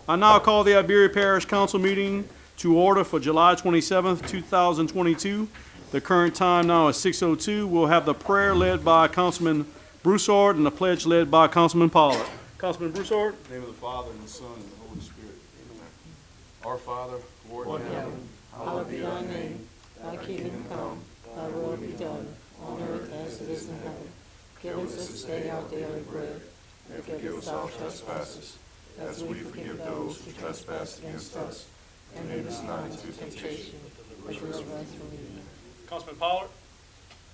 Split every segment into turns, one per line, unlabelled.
I now call the Iberia Parish Council meeting to order for July 27th, 2022. The current time now is 6:02. We'll have the prayer led by Councilman Broussard and the pledge led by Councilman Pollard. Councilman Broussard.
In the name of the Father, and the Son, and the Holy Spirit. Amen. Our Father, who art in heaven,
hallowed be thy name. Thy kingdom come, thy will be done, on earth as it is in heaven. Give us this day our daily bread, and forgive us our trespasses, as we forgive those who trespass against us. And lead us not into temptation, but deliver us from evil.
Councilman Pollard.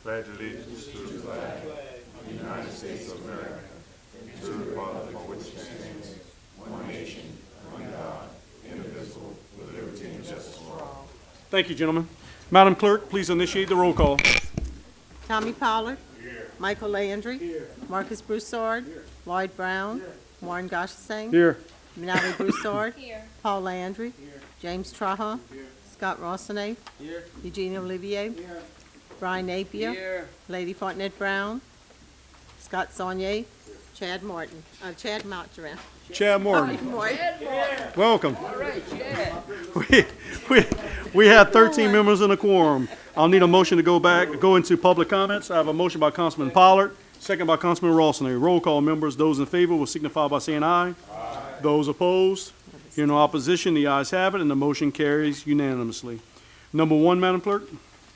pledge allegiance to the flag of the United States of America, and to the republic for which it stands, one nation, under God, indivisible, with liberty and justice for all.
Thank you, gentlemen. Madam Clerk, please initiate the roll call.
Tommy Pollard. Here. Michael Landry. Here. Marcus Broussard. Here. Lloyd Brown. Here. Warren Goshsing.
Here.
Natalie Broussard.
Here.
Paul Landry. Here. James Traha. Here. Scott Rossonay.
Here.
Eugene Olivier.
Here.
Brian Napier.
Here.
Lady Fontenette Brown. Scott Saunier. Chad Martin. Chad Martin.
Chad Morton.
Martin.
Welcome. We have 13 members in a quorum. I'll need a motion to go into public comments. I have a motion by Councilman Pollard, second by Councilman Rossonay. Roll call members. Those in favor will signify by saying aye. Aye. Those opposed? Hear no opposition. The ayes have it, and the motion carries unanimously. Number one, Madam Clerk.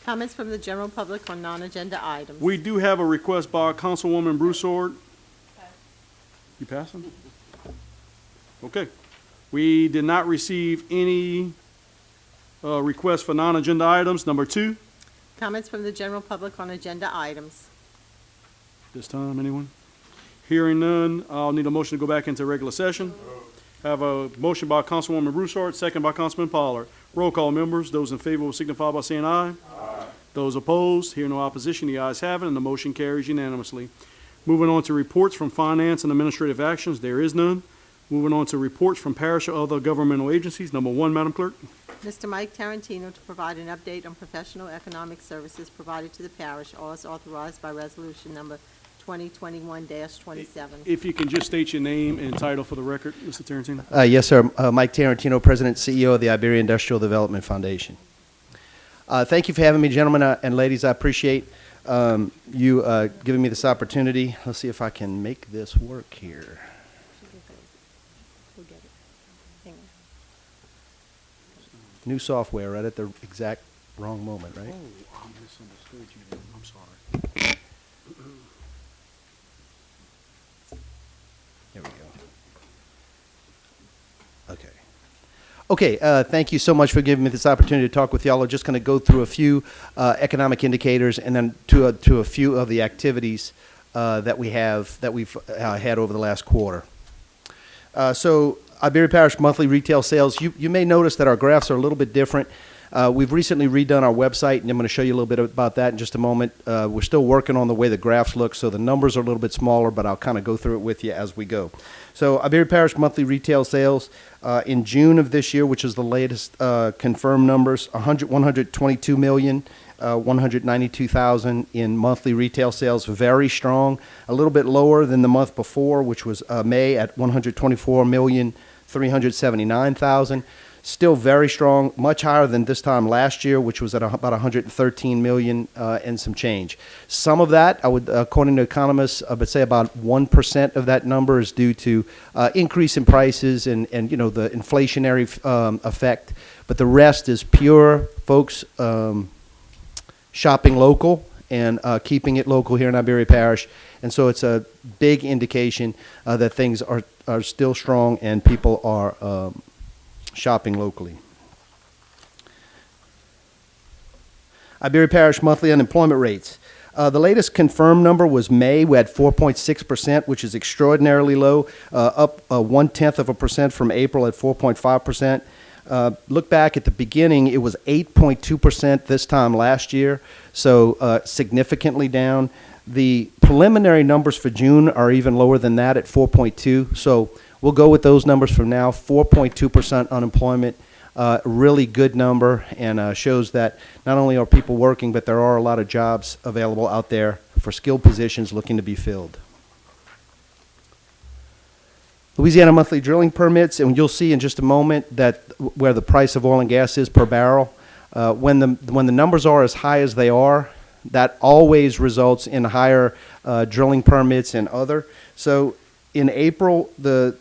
Comments from the general public on non-agenda items.
We do have a request by Councilwoman Broussard. You passing? Okay. We did not receive any requests for non-agenda items. Number two.
Comments from the general public on agenda items.
This time, anyone? Hearing none, I'll need a motion to go back into regular session. Have a motion by Councilwoman Broussard, second by Councilman Pollard. Roll call members. Those in favor will signify by saying aye. Aye. Those opposed, hear no opposition. The ayes have it, and the motion carries unanimously. Moving on to reports from finance and administrative actions, there is none. Moving on to reports from parish or other governmental agencies. Number one, Madam Clerk.
Mr. Mike Tarantino to provide an update on professional economic services provided to the parish, all as authorized by resolution number 2021-27.
If you can just state your name and title for the record, Mr. Tarantino.
Yes, sir. Mike Tarantino, President and CEO of the Iberia Industrial Development Foundation. Thank you for having me, gentlemen and ladies. I appreciate you giving me this opportunity. Let's see if I can make this work here.
We'll get it. Hang on.
New software right at the exact wrong moment, right?
Oh, I misunderstood you then. I'm sorry.
There we go. Okay. Okay, thank you so much for giving me this opportunity to talk with y'all. I'm just going to go through a few economic indicators and then to a few of the activities that we've had over the last quarter. So Iberia Parish monthly retail sales, you may notice that our graphs are a little bit different. We've recently redone our website, and I'm going to show you a little bit about that in just a moment. We're still working on the way the graphs look, so the numbers are a little bit smaller, but I'll kind of go through it with you as we go. So Iberia Parish monthly retail sales in June of this year, which is the latest confirmed numbers, 122,192,000 in monthly retail sales, very strong. A little bit lower than the month before, which was May at 124,379,000. Still very strong, much higher than this time last year, which was at about 113 million and some change. Some of that, I would, according to economists, I would say about 1% of that number is due to increase in prices and you know the inflationary effect. But the rest is pure folks shopping local and keeping it local here in Iberia Parish. And so it's a big indication that things are still strong and people are shopping locally. Iberia Parish monthly unemployment rates. The latest confirmed number was May. We had 4.6%, which is extraordinarily low, up 0.1% from April at 4.5%. Look back at the beginning, it was 8.2% this time last year, so significantly down. The preliminary numbers for June are even lower than that at 4.2%, so we'll go with those numbers from now. 4.2% unemployment, really good number, and shows that not only are people working, but there are a lot of jobs available out there for skilled positions looking to be filled. Louisiana monthly drilling permits, and you'll see in just a moment that where the price of oil and gas is per barrel. When the numbers are as high as they are, that always results in higher drilling permits and other. So in April, the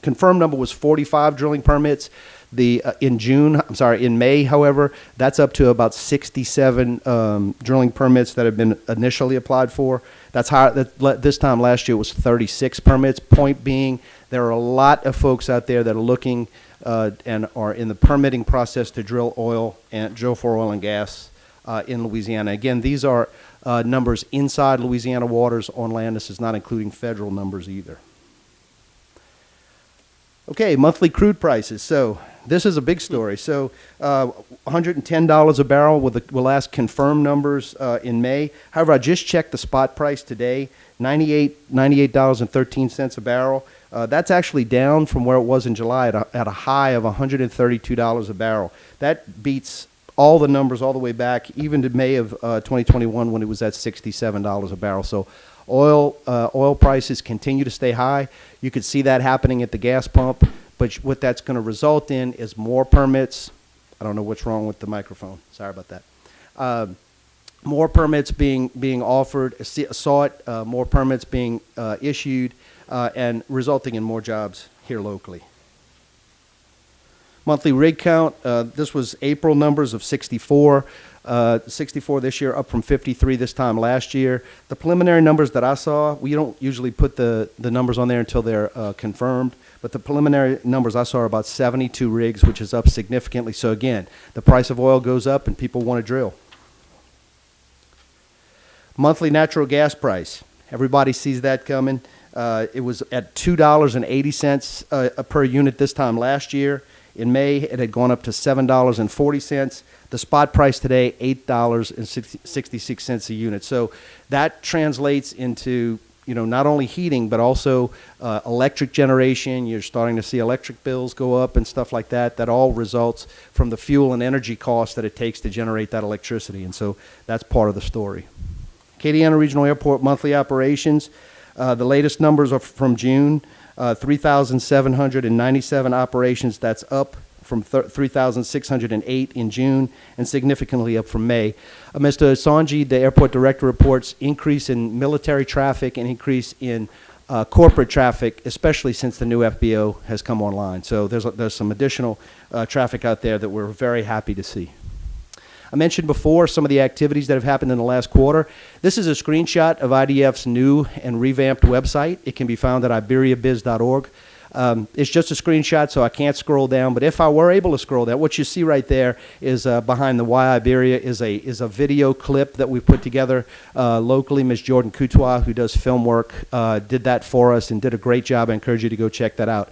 confirmed number was 45 drilling permits. In May, however, that's up to about 67 drilling permits that have been initially applied for. That's higher. This time last year it was 36 permits. Point being, there are a lot of folks out there that are looking and are in the permitting process to drill for oil and gas in Louisiana. Again, these are numbers inside Louisiana waters on land. This is not including federal numbers either. Okay, monthly crude prices. So this is a big story. So $110 a barrel with the last confirmed numbers in May. However, I just checked the spot price today, $98.13 a barrel. That's actually down from where it was in July at a high of $132 a barrel. That beats all the numbers all the way back, even to May of 2021 when it was at $67 a barrel. So oil prices continue to stay high. You could see that happening at the gas pump, but what that's going to result in is more permits. I don't know what's wrong with the microphone. Sorry about that. More permits being offered, more permits being issued, and resulting in more jobs here locally. Monthly rig count, this was April numbers of 64. 64 this year, up from 53 this time last year. The preliminary numbers that I saw, we don't usually put the numbers on there until they're confirmed, but the preliminary numbers I saw are about 72 rigs, which is up significantly. So again, the price of oil goes up and people want to drill. Monthly natural gas price, everybody sees that coming. It was at $2.80 per unit this time last year. In May, it had gone up to $7.40. The spot price today, $8.66 a unit. So that translates into, not only heating, but also electric generation. You're starting to see electric bills go up and stuff like that. That all results from the fuel and energy costs that it takes to generate that electricity. And so that's part of the story. Acadiana Regional Airport monthly operations. The latest numbers are from June. 3,797 operations. That's up from 3,608 in June and significantly up from May. Mr. Sanji, the airport director, reports increase in military traffic and increase in corporate traffic, especially since the new FBO has come online. So there's some additional traffic out there that we're very happy to see. I mentioned before some of the activities that have happened in the last quarter. This is a screenshot of IDF's new and revamped website. It can be found at iberiabiz.org. It's just a screenshot, so I can't scroll down. But if I were able to scroll down, what you see right there is behind the Why Iberia is a video clip that we put together locally. Ms. Jordan Coutois, who does film work, did that for us and did a great job. I encourage you to go check that out.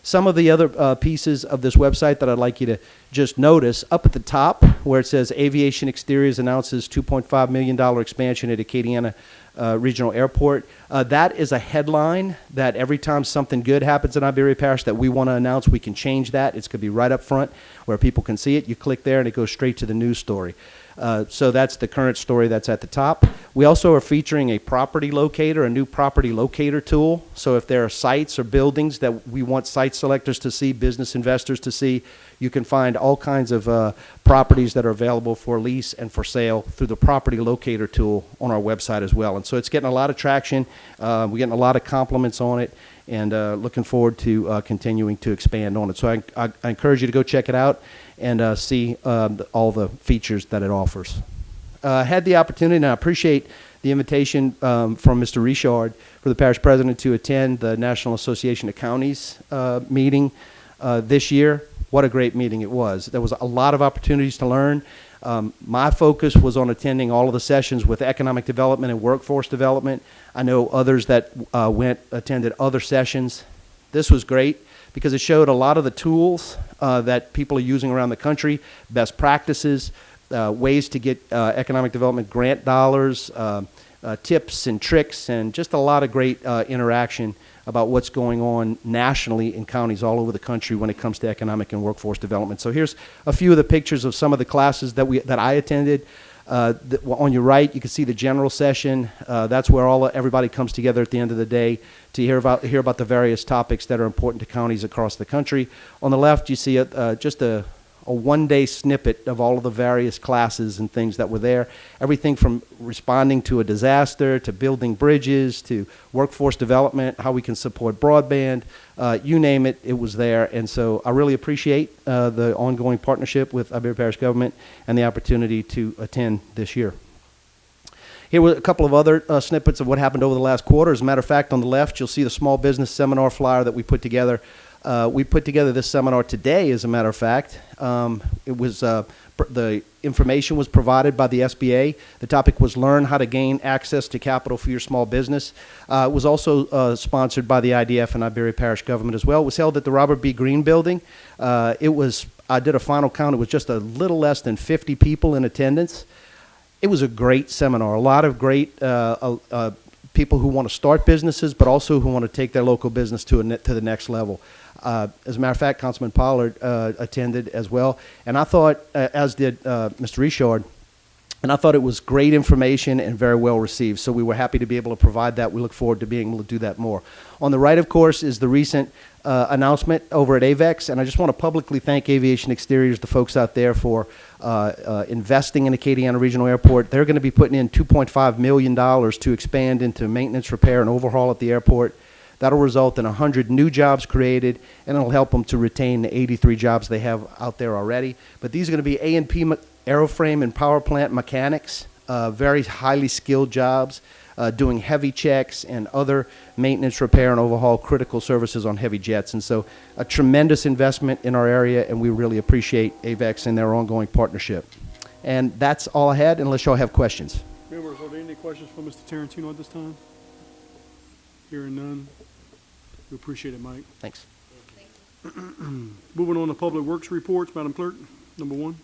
Some of the other pieces of this website that I'd like you to just notice, up at the top where it says Aviation Exteriors announces $2.5 million expansion at Acadiana Regional Airport. That is a headline that every time something good happens in Iberia Parish that we want to announce, we can change that. It's going to be right up front where people can see it. You click there and it goes straight to the news story. So that's the current story that's at the top. We also are featuring a property locator, a new property locator tool. So if there are sites or buildings that we want site selectors to see, business investors to see, you can find all kinds of properties that are available for lease and for sale through the property locator tool on our website as well. And so it's getting a lot of traction. We're getting a lot of compliments on it, and looking forward to continuing to expand on it. So I encourage you to go check it out and see all the features that it offers. Had the opportunity, and I appreciate the invitation from Mr. Richard for the parish president to attend the National Association of Counties meeting this year. What a great meeting it was. There was a lot of opportunities to learn. My focus was on attending all of the sessions with economic development and workforce development. I know others that attended other sessions. This was great because it showed a lot of the tools that people are using around the country, best practices, ways to get economic development grant dollars, tips and tricks, and just a lot of great interaction about what's going on nationally in counties all over the country when it comes to economic and workforce development. So here's a few of the pictures of some of the classes that I attended. On your right, you can see the general session. That's where everybody comes together at the end of the day to hear about the various topics that are important to counties across the country. On the left, you see just a one-day snippet of all of the various classes and things that were there. Everything from responding to a disaster, to building bridges, to workforce development, how we can support broadband, you name it, it was there. And so I really appreciate the ongoing partnership with Iberia Parish Government and the opportunity to attend this year. Here were a couple of other snippets of what happened over the last quarter. As a matter of fact, on the left, you'll see the small business seminar flyer that we put together. We put together this seminar today, as a matter of fact. It was the information was provided by the SBA. The topic was learn how to gain access to capital for your small business. It was also sponsored by the IDF and Iberia Parish Government as well. It was held at the Robert B. Greene Building. I did a final count. It was just a little less than 50 people in attendance. It was a great seminar. A lot of great people who want to start businesses, but also who want to take their local business to the next level. As a matter of fact, Councilman Pollard attended as well, and I thought, as did Mr. Richard, and I thought it was great information and very well received. So we were happy to be able to provide that. We look forward to being able to do that more. On the right, of course, is the recent announcement over at AVEX, and I just want to publicly thank Aviation Exteriors, the folks out there, for investing in Acadiana Regional Airport. They're going to be putting in $2.5 million to expand into maintenance, repair, and overhaul at the airport. That'll result in 100 new jobs created, and it'll help them to retain the 83 jobs they have out there already. But these are going to be A&P aeroframe and power plant mechanics, very highly skilled jobs, doing heavy checks and other maintenance, repair, and overhaul critical services on heavy jets. And so a tremendous investment in our area, and we really appreciate AVEX and their ongoing partnership. And that's all I had, unless y'all have questions.
Members, are there any questions for Mr. Tarantino at this time? Hearing none. We appreciate it, Mike.
Thanks.
Moving on to Public Works reports, Madam Clerk, number 1.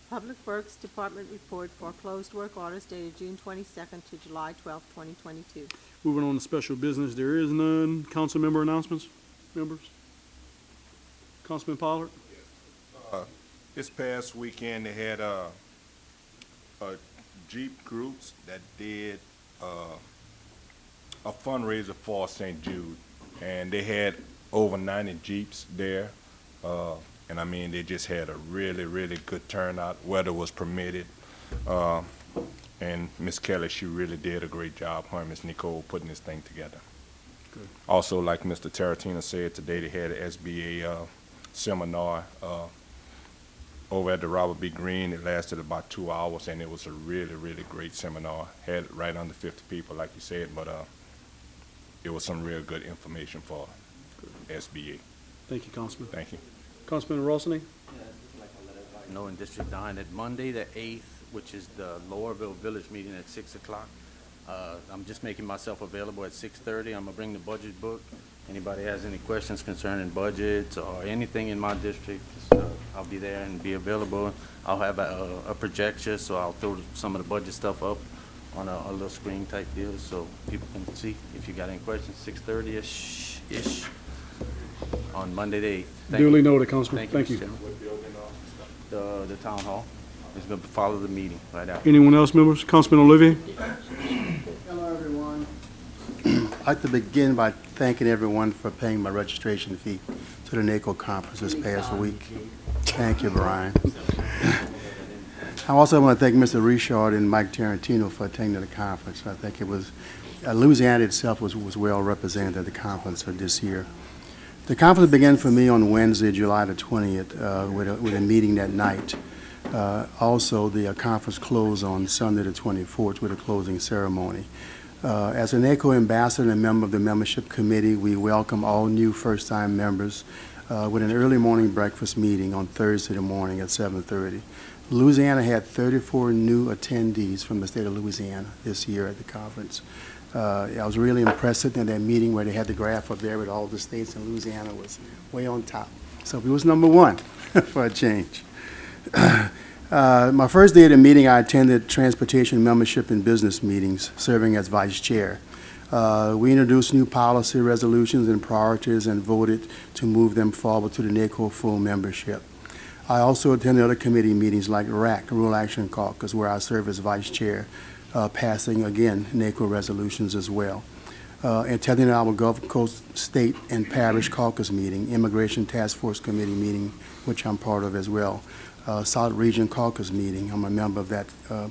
Public Works Department report for closed work orders dated June 22nd to July 12th, 2022.
Moving on to special business, there is none. Council member announcements, members? Councilman Pollard?
This past weekend, they had Jeep groups that did a fundraiser for St. Jude, and they had over 90 Jeeps there, and I mean, they just had a really, really good turnout. Weather was permitted, and Miss Kelly, she really did a great job, her and Miss Nicole, putting this thing together.
Good.
Also, like Mr. Tarantino said, today they had an SBA seminar over at the Robert B. Greene. It lasted about 2 hours, and it was a really, really great seminar. Had right under 50 people, like you said, but it was some real good information for SBA.
Thank you, Councilman.
Thank you.
Councilman Rossini?
No, in District 9 at Monday the 8th, which is the Lowerville Village meeting at 6 o'clock. I'm just making myself available at 6:30. I'm gonna bring the budget book. Anybody has any questions concerning budgets or anything in my district, I'll be there and be available. I'll have a projector, so I'll throw some of the budget stuff up on a little screen type deal so people can see. If you got any questions, 6:30-ish on Monday the 8th. Thank
Duly
you.
noted, Councilman. Thank you.
Mr. Chairman. The town hall is going to follow the meeting right after.
Anyone else, members? Councilman Olivier?
Hello, everyone. I'd like to begin by thanking everyone for paying my registration fee to the Naco conference this past week. Thank you, Brian. I also want to thank Mr. Richard and Mike Tarantino for attending the conference. I think it was, Louisiana itself was well represented at the conference this year. The conference began for me on Wednesday, July the 20th, with a meeting that night. Also, the conference closed on Sunday the 24th with a closing ceremony. As a NACO ambassador and a member of the membership committee, we welcome all new first-time members with an early morning breakfast meeting on Thursday morning at 7:30. Louisiana had 34 new attendees from the state of Louisiana this year at the conference. I was really impressed in that meeting where they had the graph up there with all the states, and Louisiana was way on top. So it was number one for a change. My first day of the meeting, I attended transportation membership and business meetings, serving as vice chair. We introduced new policy resolutions and priorities and voted to move them forward to the NACO full membership. I also attended other committee meetings like RAC, Rural Action Caucus, where I serve as vice chair, passing, again, NACO resolutions as well. Attending our Gulf Coast State and Parish Caucus meeting, Immigration Task Force Committee meeting, which I'm part of as well. South Region Caucus meeting, I'm a member of that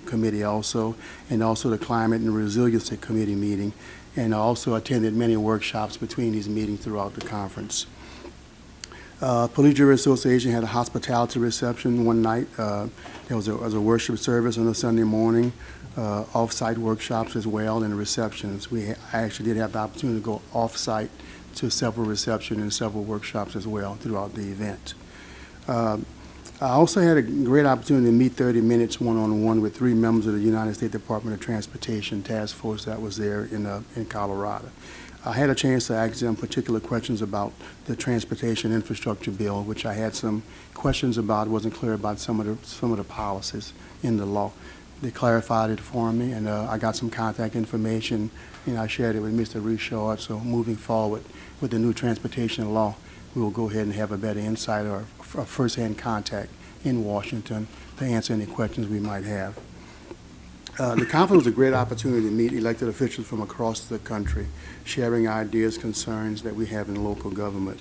committee also, and also the Climate and Resiliency Committee meeting, and I also attended many workshops between these meetings throughout the conference. Police Jury Association had a hospitality reception one night. There was a worship service on a Sunday morning, off-site workshops as well, and receptions. I actually did have the opportunity to go off-site to several receptions and several workshops as well throughout the event. I also had a great opportunity to meet 30 minutes one-on-one with 3 members of the United States Department of Transportation Task Force that was there in Colorado. I had a chance to ask them particular questions about the transportation infrastructure bill, which I had some questions about. Wasn't clear about some of the policies in the law. They clarified it for me, and I got some contact information, and I shared it with Mr. Richard. So moving forward with the new transportation law, we will go ahead and have a better insight or a first-hand contact in Washington to answer any questions we might have. The conference was a great opportunity to meet elected officials from across the country, sharing ideas, concerns that we have in local government.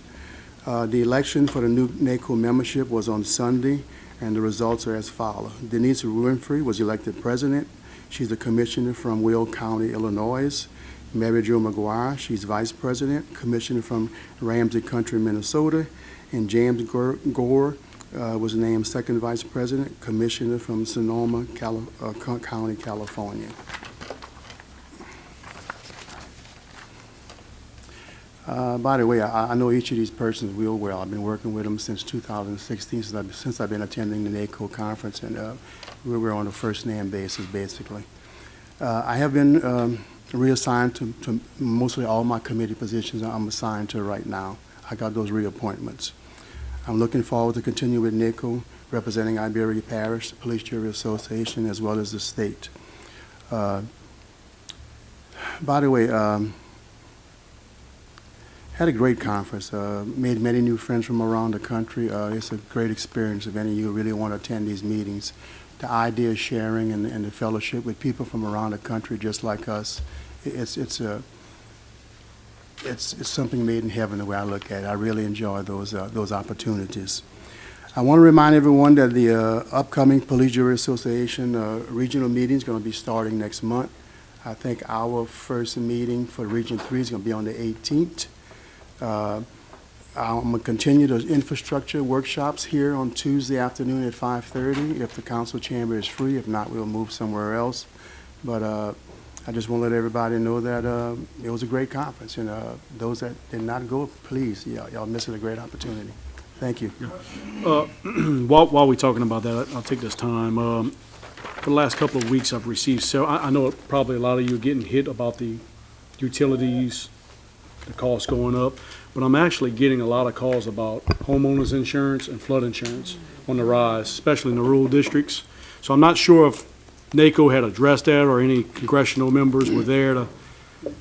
The election for the new NACO membership was on Sunday, and the results are as follows. Denise Winfrey was elected president. She's a commissioner from Will County, Illinois. Mary Jo McGuire, she's vice president, commissioner from Ramsey Country, Minnesota. And James Gore was named second vice president, commissioner from Sonoma County, California. By the way, I know each of these persons real well. I've been working with them since 2016, since I've been attending the NACO conference, and we were on a first-name basis, basically. I have been reassigned to mostly all my committee positions I'm assigned to right now. I got those reappointments. I'm looking forward to continue with NACO, representing Iberia Parish, the Police Jury Association, as well as the state. By the way, had a great conference, made many new friends from around the country. It's a great experience if any of you really want to attend these meetings. The idea sharing and the fellowship with people from around the country just like us, it's something made in heaven the way I look at it. I really enjoy those opportunities. I want to remind everyone that the upcoming Police Jury Association regional meeting is going to be starting next month. I think our first meeting for Region 3 is going to be on the 18th. I'm going to continue those infrastructure workshops here on Tuesday afternoon at 5:30 if the council chamber is free. If not, we'll move somewhere else. But I just want to let everybody know that it was a great conference, and those that did not go, please, y'all missing a great opportunity. Thank you.
While we're talking about that, I'll take this time. For the last couple of weeks, I've received several. I know probably a lot of you are getting hit about the utilities, the costs going up, but I'm actually getting a lot of calls about homeowners insurance and flood insurance on the rise, especially in the rural districts. So I'm not sure if NACO had addressed that or any congressional members were there to.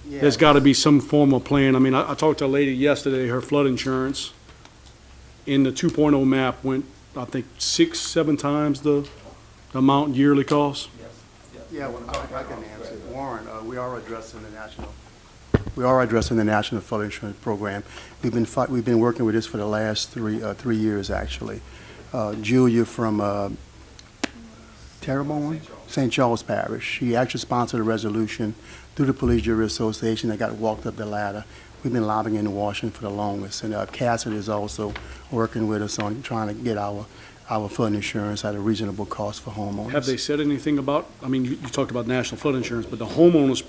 There's got to be some form of plan. I mean, I talked to a lady yesterday, her flood insurance in the 2.0 map went, I think, 6-7 times the amount yearly cost.
Yeah, well, I can answer it. Warren, we are addressing the national flood insurance program. We've been working with this for the last three years actually. Julia from Terrebonne, St. Charles Parish. She actually sponsored a resolution through the Police Jury Association that got walked up the ladder. We've been lobbying in Washington for the longest, and Cassidy is also working with us on trying to get our flood insurance at a reasonable cost for homeowners.
Have they said anything about, I mean, you talked about national flood insurance, but the homeowners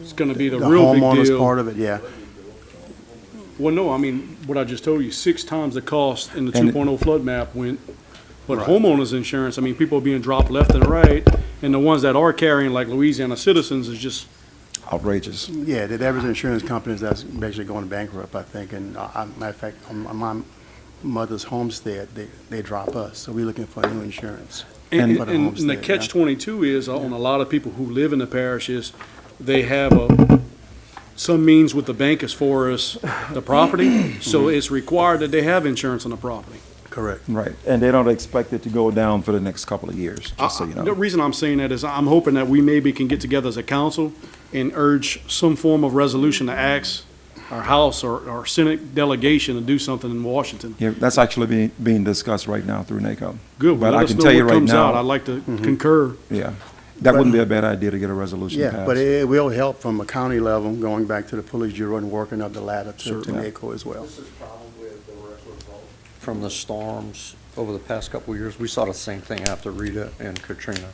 is going to be the real big deal.
The homeowners part of it, yeah.
Well, no, I mean, what I just told you, 6 times the cost in the 2.0 flood map went, but
Right.
homeowners insurance, I mean, people are being dropped left and right, and the ones that are carrying, like Louisiana Citizens, is just,
outrageous.
Yeah, there was insurance companies that's basically going bankrupt, I think, and matter of fact, on my mother's homestead, they drop us, so we're looking for new insurance.
and
for the
the
homestead,
catch-22 is, on a lot of people who live in the parishes, they have some means with the bank as far as the property, so it's required that they have insurance on the property.
Correct.
Right, and they don't expect it to go down for the next couple of years, just so you
The
know.
reason I'm saying that is I'm hoping that we maybe can get together as a council and urge some form of resolution to ask our House or Senate delegation to do something in Washington.
Yeah, that's actually being discussed right now through Naco.
Good,
But
well,
I
let us
can
know
tell you
what
right
comes out.
now,
I'd like to concur.
yeah, that wouldn't be a bad idea to get a resolution
Yeah,
passed.
but it will help from a county level, going back to the police bureau and working up the ladder to
Certainly.
NACO as well.
From the storms over the past couple of years, we saw the same thing after Rita and Katrina.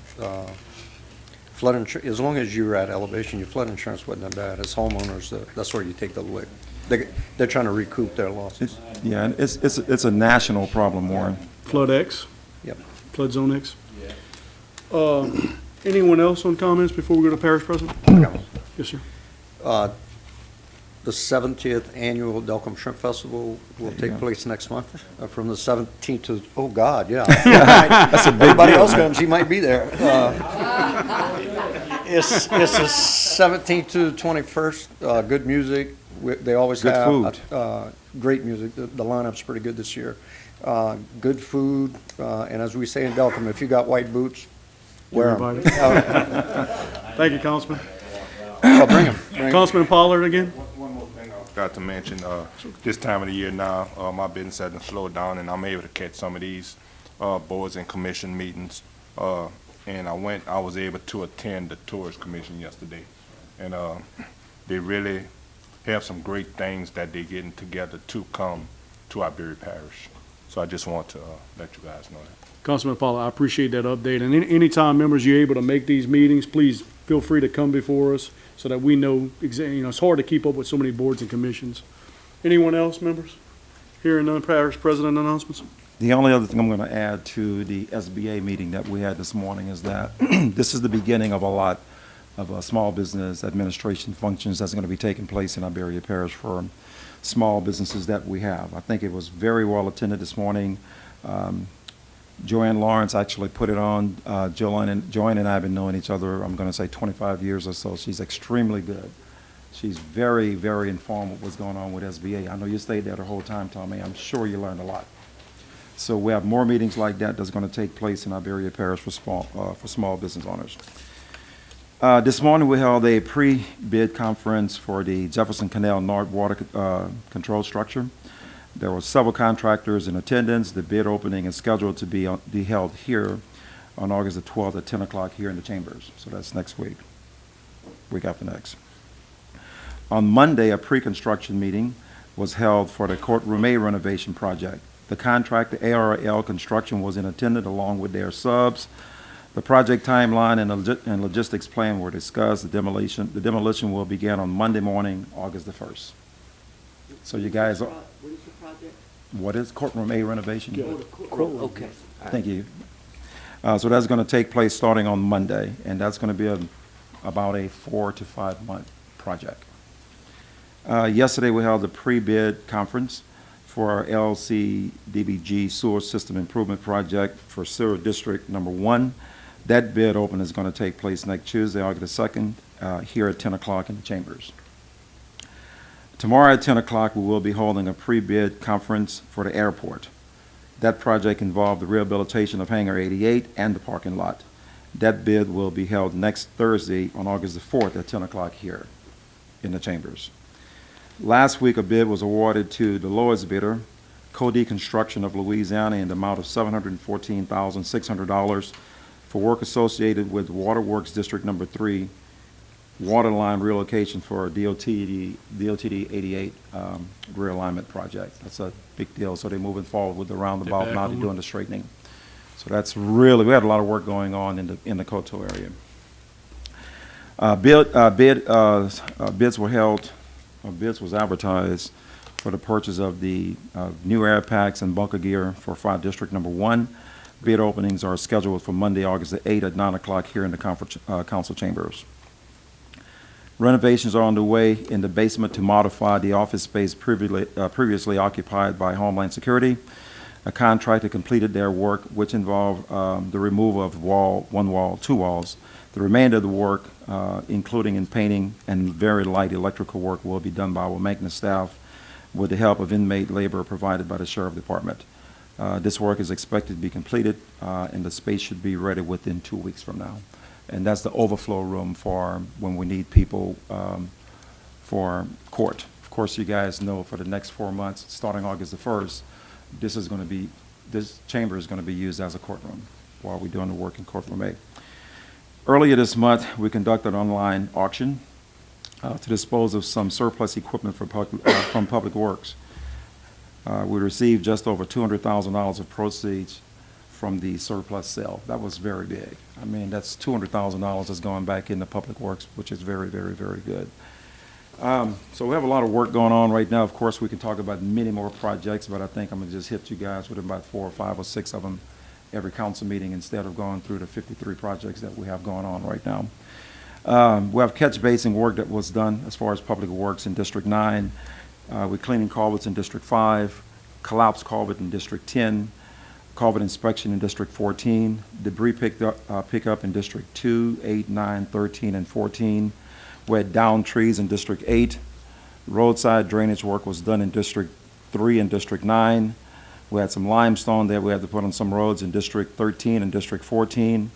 Flood insurance, as long as you're at elevation, your flood insurance wasn't that bad. As homeowners, that's where you take the lick. They're trying to recoup their losses.
Yeah, and it's a national problem, Warren.
Flood X,
Yep.
flood zone X. Anyone else on comments before we go to Parish President? Yes, sir.
The 70th Annual Delcom Shrimp Festival will
you
take
go.
place next month, from the 17th to, oh, God, yeah. That's a big Everybody else comes, he might be there. It's the 17th to 21st, good music. They always
Good
have.
food.
Great music. The lineup's pretty good this year. Good food, and as we say in Delcom, if you got white boots, wear them.
Everybody. Thank you, Councilman.
Bring them.
Councilman Pollard again?
One more thing I forgot to mention, this time of the year now, my business hasn't slowed down, and I'm able to catch some of these boards and commission meetings. And I was able to attend the Tourist Commission yesterday. And they really have some great things that they're getting together to come to Iberia Parish. So I just want to let you guys know that.
Councilman Pollard, I appreciate that update. And anytime members you're able to make these meetings, please feel free to come before us so that we know, it's hard to keep up with so many boards and commissions. Anyone else, members? Hearing none, Parish President announcements?
The only other thing I'm going to add to the SBA meeting that we had this morning is that this is the beginning of a lot of small business administration functions that's going to be taking place in Iberia Parish for small businesses that we have. I think it was very well attended this morning. Joanne Lawrence actually put it on. Joanne and I have been knowing each other, I'm going to say 25 years or so. She's extremely good. She's very, very informed with what's going on with SBA. I know you stayed there the whole time, Tommy. I'm sure you learned a lot. So we have more meetings like that that's going to take place in Iberia Parish for small business owners. This morning we held a pre-bid conference for the Jefferson Canal North Water Control Structure. There were several contractors in attendance. The bid opening is scheduled to be held here on August the 12th at 10 o'clock here in the chambers. So that's next week after next. On Monday, a pre-construction meeting was held for the courtroom A renovation project. The contractor, ARL Construction, was in attendance along with their subs. The project timeline and logistics plan were discussed. The demolition will begin on Monday morning, August the 1st. So you guys,
What is the project?
what is courtroom A renovation?
Okay.
Thank you. So that's going to take place starting on Monday, and that's going to be about a 4 to 5 month project. Yesterday we held a pre-bid conference for our LCDBG sewer system improvement project for sewer district number 1. That bid open is going to take place next Tuesday, August 2nd, here at 10 o'clock in the chambers. Tomorrow at 10 o'clock, we will be holding a pre-bid conference for the airport. That project involved the rehabilitation of Hangar 88 and the parking lot. That bid will be held next Thursday on August the 4th at 10 o'clock here in the chambers. Last week, a bid was awarded to the lowest bidder, Cody Construction of Louisiana, in the amount of $714,600 for work associated with Waterworks District Number 3 water line relocation for DOTD 88 realignment project. That's a big deal. So they're moving forward with the roundabout, now they're doing the straightening. So that's really, we had a lot of work going on in the Coteau area. Bids were held. Bids was advertised for the purchase of the new air packs and bunker gear for Fire District Number 1. Bid openings are scheduled for Monday, August the 8th at 9 o'clock here in the council chambers. Renovations are underway in the basement to modify the office space previously occupied by Homeland Security. A contractor completed their work, which involved the removal of two walls. The remainder of the work, including in painting and very light electrical work, will be done by our maintenance staff with the help of inmate labor provided by the Sheriff Department. This work is expected to be completed, and the space should be ready within 2 weeks from now. And that's the overflow room for when we need people for court. Of course, you guys know for the next 4 months, starting August the 1st, this chamber is going to be used as a courtroom while we're doing the work in courtroom A. Earlier this month, we conducted an online auction to dispose of some surplus equipment from Public Works. We received just over $200,000 of proceeds from the surplus sale. That was very big. I mean, that's $200,000 that's going back into Public Works, which is very, very, very good. So we have a lot of work going on right now. Of course, we can talk about many more projects, but I think I'm going to just hit you guys with about 4 or 5 or 6 of them every council meeting instead of going through the 53 projects that we have going on right now. We have catch basin work that was done as far as Public Works in District 9. We're cleaning culverts in District 5, collapsed culvert in District 10, culvert inspection in District 14, debris pickup in District 2, 8, 9, 13, and 14. We had down trees in District 8. Roadside drainage work was done in District 3 and District 9. We had some limestone that we had to put on some roads in District 13 and District 14.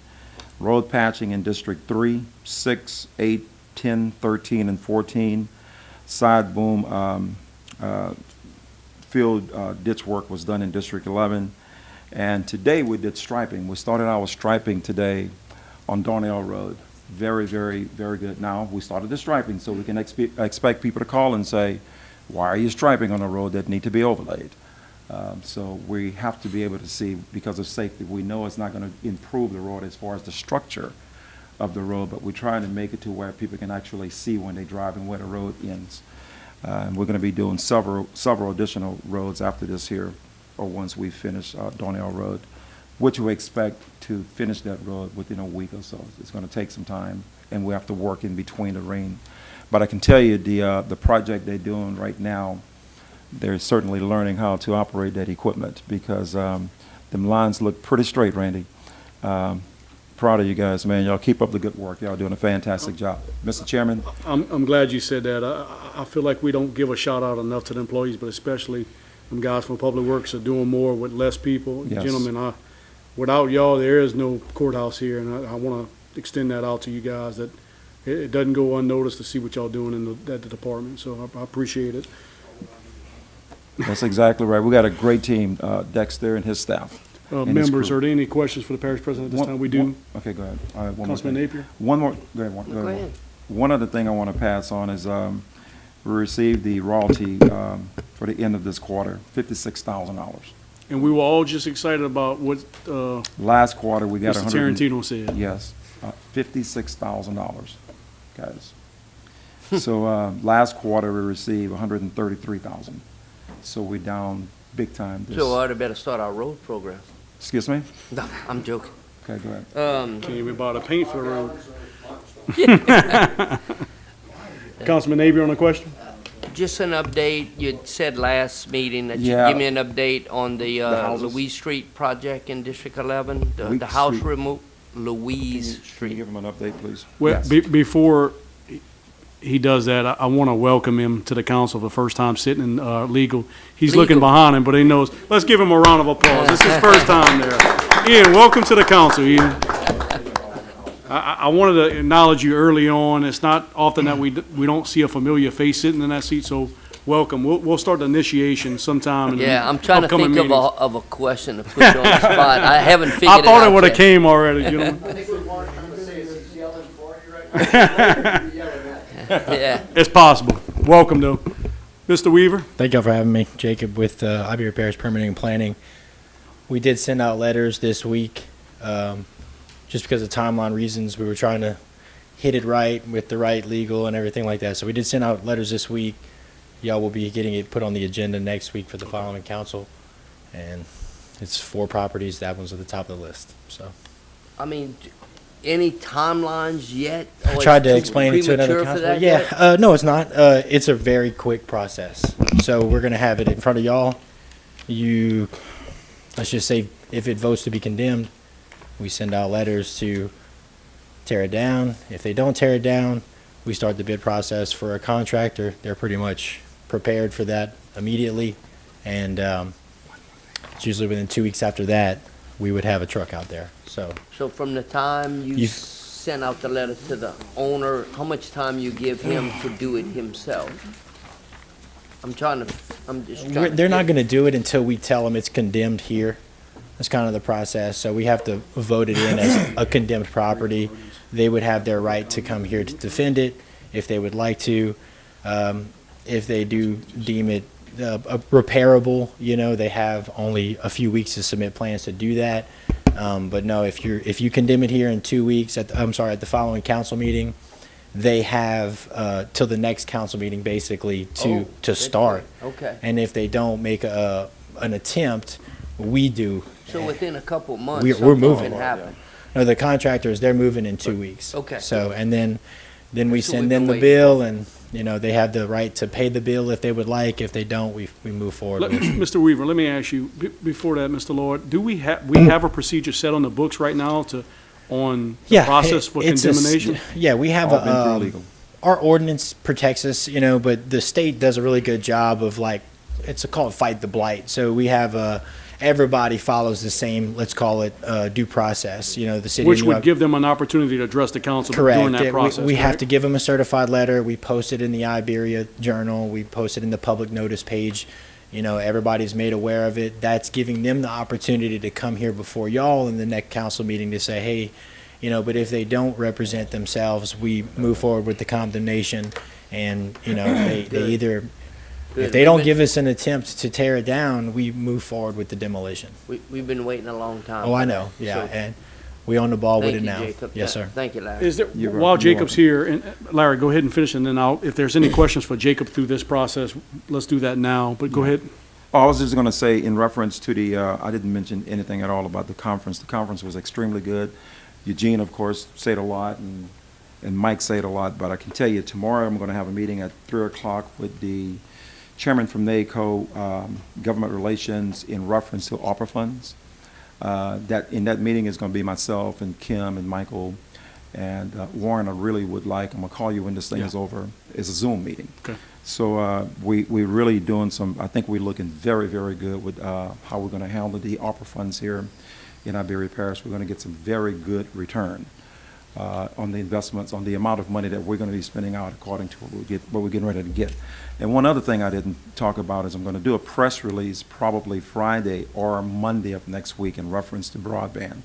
Road patching in District 3, 6, 8, 10, 13, and 14. Side boom field ditch work was done in District 11. And today we did striping. We started our striping today on Darnell Road. Very, very, very good. Now, we started the striping, so we can expect people to call and say, why are you striping on a road that need to be overlaid? So we have to be able to see, because of safety, we know it's not going to improve the road as far as the structure of the road, but we're trying to make it to where people can actually see when they drive and where the road ends. And we're going to be doing several additional roads after this here, or once we finish Darnell Road, which we expect to finish that road within a week or so. It's going to take some time, and we have to work in between the rain. But I can tell you the project they're doing right now, they're certainly learning how to operate that equipment, because them lines look pretty straight, Randy. Proud of you guys, man. Y'all keep up the good work. Y'all doing a fantastic job. Mr. Chairman?
I'm glad you said that. I feel like we don't give a shout out enough to the employees, but especially them guys from Public Works are doing more with less people.
Yes.
Gentlemen, without y'all, there is no courthouse here, and I want to extend that out to you guys, that it doesn't go unnoticed to see what y'all doing at the department, so I appreciate it.
That's exactly right. We got a great team, Dexter and his staff. and his
Members,
crew.
are there any questions for the parish president at this time? We do.
Okay, go ahead. All right, one more
Councilman
thing.
Napier?
One more, go ahead.
Go ahead.
One other thing I want to pass on is, we received the royalty, for the end of this quarter, $56,000.
And we were all just excited about what
Last quarter, we got
Mr. Tarantino said.
Yes, $56,000, guys. So, last quarter, we received $133,000. So we're down big time.
So I ought to better start our road program.
Excuse me?
No, I'm joking.
Okay, go ahead.
Can't even buy the paint for the road. Councilman Napier on the question?
Just an update, you said last meeting that you'd
Yeah.
give me an update on the
houses.
Louise Street project in District 11, the
Week
house
Street.
remove, Louise
Can you
Street.
give him an update, please?
Well,
Yes.
before he does that, I want to welcome him to the council for the first time sitting in legal. He's looking
Legal.
behind him, but he knows. Let's give him a round of applause. This is his first time there. Ian, welcome to the council, Ian. I wanted to acknowledge you early on. It's not often that we don't see a familiar face sitting in that seat, so welcome. We'll start the initiation sometime in the
Yeah, I'm trying to
upcoming
think
meetings.
of a question to put you on the spot. I haven't figured it out
I thought it would have
yet.
came already, gentlemen.
Yeah.
It's possible. Welcome, though. Mr. Weaver?
Thank y'all for having me. Jacob with Iberia Parish Permitting and Planning. We did send out letters this week. Just because of timeline reasons, we were trying to hit it right with the right legal and everything like that. So we did send out letters this week. Y'all will be getting it put on the agenda next week for the following council. And it's 4 properties. That one's at the top of the list. So
I mean, any timelines yet?
I tried to explain it to another
council.
council. Yeah, no, it's not. It's a very quick process. So we're going to have it in front of y'all. Let's just say if it votes to be condemned, we send out letters to tear it down. If they don't tear it down, we start the bid process for a contractor. They're pretty much prepared for that immediately. And It's usually within 2 weeks after that, we would have a truck out there, so.
So from the time you
You-
sent out the letter to the owner, how much time you give him to do it himself? I'm just trying
They're
to
not
get-
gonna do it until we tell them it's condemned here. That's kind of the process, so we have to vote it in as a condemned property. They would have their right to come here to defend it if they would like to. If they do deem it repairable, they have only a few weeks to submit plans to do that. But no, if you condemn it here in 2 weeks, at the following council meeting, they have till the next council meeting basically to
that's
start.
great. Okay.
And if they don't make an attempt, we do.
So within a couple months,
We're
something
moving.
can happen.
No, the contractors, they're moving in 2 weeks.
Okay.
So, and then we
So
send
we've
them
been
the
waiting.
bill, and, they have the right to pay the bill if they would like. If they don't, we move forward with it.
Mr. Weaver, let me ask you, before that, Mr. Lord, do we have a procedure set on the books right now on the
Yeah,
process for
it's
condemnation?
Yeah, we have
All been through
a,
legal.
our ordinance protects us, but the state does a really good job of it's called fight the blight. So we have everybody follows the same, let's call it, due process. The city.
Which
of New
would
York-
give them an opportunity to address the council
Correct.
during that process,
We have
correct?
to give them a certified letter. We post it in the Iberia Journal. We post it in the public notice page. Everybody's made aware of it. That's giving them the opportunity to come here before y'all in the next council meeting to say, hey, but if they don't represent themselves, we move forward with the condemnation. And, they either,
Good.
if they don't give us an attempt to tear it down, we move forward with the demolition.
We've been waiting a long time.
Oh, I
for
know.
that.
Yeah.
So,
And we on the ball with
thank
it
you,
now.
Jacob.
Yes, sir.
Thank you, Larry.
Is there,
You're
while
welcome.
Jacob's here, and Larry, go ahead and finish, and then if there's any questions for Jacob through this process, let's do that now, but go ahead.
Oh, I was just going to say, in reference to I didn't mention anything at all about the conference. The conference was extremely good. Eugene, of course, said a lot, and Mike said a lot, but I can tell you, tomorrow I'm going to have a meeting at 3 o'clock with the chairman from Naco, Government Relations, in reference to ARPA funds. In that meeting is going to be myself and Kim and Michael and Warren. I'm going to call you when this thing is over. It's a Zoom meeting.
Okay.
So we really doing I think we're looking very, very good with how we're going to handle the ARPA funds here in Iberia Parish. We're going to get some very good return on the investments, on the amount of money that we're going to be spending out according to what we're getting ready to get. And one other thing I didn't talk about is I'm going to do a press release probably Friday or Monday of next week in reference to broadband.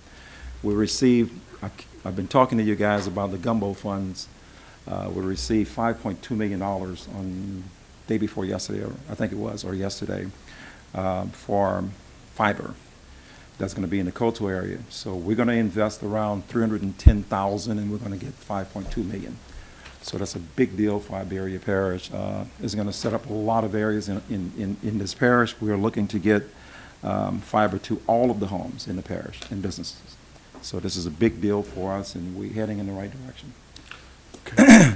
I've been talking to you guys about the gumbo funds. We received $5.2 million on day before yesterday, or I think it was, or yesterday, for fiber. That's going to be in the Coastal area. So we're going to invest around $310,000, and we're going to get $5.2 million. So that's a big deal for Iberia Parish. It's going to set up a lot of areas in this parish. We are looking to get fiber to all of the homes in the parish and businesses. So this is a big deal for us, and we're heading in the right direction.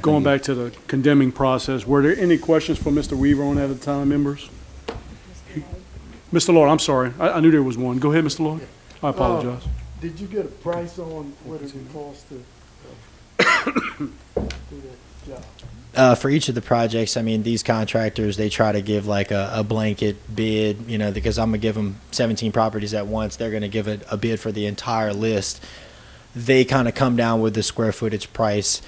Going back to the condemning process, were there any questions for Mr. Weaver on that at the time, members? Mr. Lord, I'm sorry. I knew there was one. Go ahead, Mr. Lord. I apologize.
Did you get a price on what it would cost to do that job?
For each of the projects, these contractors, they try to give like a blanket bid, because I'm going to give them 17 properties at once. They're going to give a bid for the entire list. They kind of come down with the square footage price.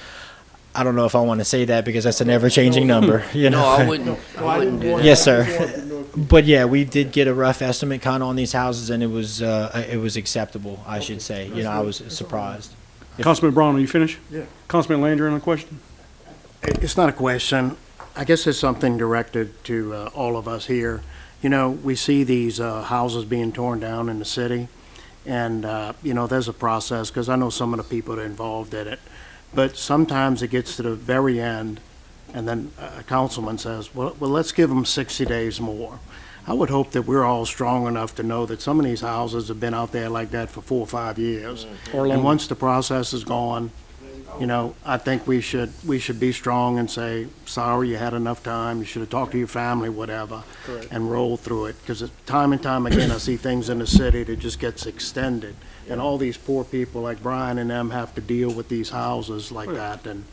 I don't know if I want to say that because that's an ever-changing number,
No, I wouldn't do that.
Yes, sir. But yeah, we did get a rough estimate kind of on these houses, and it was acceptable, I should say. I was surprised.
Councilman Brown, are you finished?
Yeah.
Councilman Landry, on a question?
It's not a question. I guess it's something directed to all of us here. We see these houses being torn down in the city, and, there's a process, because I know some of the people that are involved in it. But sometimes it gets to the very end, and then a councilman says, well, let's give them 60 days more. I would hope that we're all strong enough to know that some of these houses have been out there like that for 4 or 5 years.
Or
And
longer.
once the process is gone, I think we should be strong and say, sorry, you had enough time, you should have talked to your family, whatever, and roll through it. Because time and time again, I see things in the city that just gets extended. And all these poor people like Brian and them have to deal with these houses like that. And,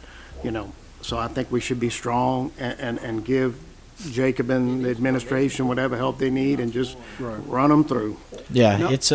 so I think we should be strong and give
Jacob and the administration whatever help they need and just run them through.
Yeah,
No.
it's